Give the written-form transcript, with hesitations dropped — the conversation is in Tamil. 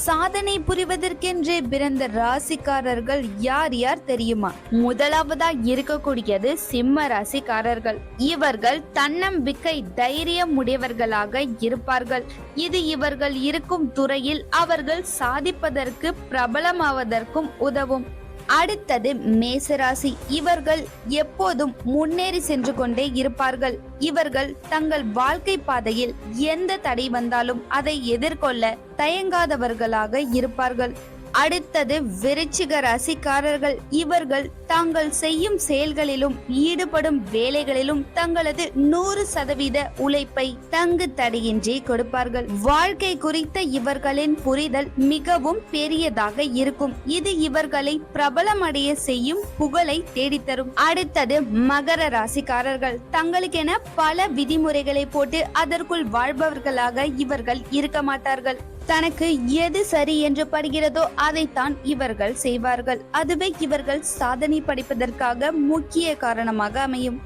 சாதனை புரிவதற்கென்றே பிறந்த ராசிக்காரர்கள் யார் யார் தெரியுமா? முதலாவதா இருக்கக்கூடியது சிம்ம ராசிக்காரர்கள். இவர்கள் தன்னம்பிக்கை தைரியம் உடையவர்களாக இருப்பார்கள். இது இவர்கள் இருக்கும் துறையில் அவர்கள் சாதிப்பதற்கு பிரபலமாவதற்கும் உதவும். அடுத்தது மேசராசி. இவர்கள் எப்போதும் முன்னேறி சென்று கொண்டே இருப்பார்கள். இவர்கள் தங்கள் வாழ்க்கை பாதையில் எந்த தடை வந்தாலும் அதை எதிர்கொள்ள தயங்காதவர்களாக இருப்பார்கள். அடுத்தது விருச்சிக ராசிக்காரர்கள். இவர்கள் தாங்கள் செய்யும் செயல்களிலும் ஈடுபடும் வேலைகளிலும் தங்களது 100% உழைப்பை தங்கு தடையின்றி கொடுப்பார்கள். வாழ்க்கை குறித்த இவர்களின் புரிதல் மிகவும் பெரியதாக இருக்கும். இது இவர்களை பிரபலமடைய செய்யும், புகழை தேடித்தரும். அடுத்தது மகர ராசிக்காரர்கள். தங்களுக்கென பல விதிமுறைகளை போட்டு அதற்குள் வாழ்பவர்களாக இவர்கள் இருக்க மாட்டார்கள். தனக்கு எது சரி என்று படுகிறதோ அதைத்தான் இவர்கள் செய்வார்கள். அதுவே இவர்கள் சாதனை படைப்பதற்காக முக்கிய காரணமாக அமையும்.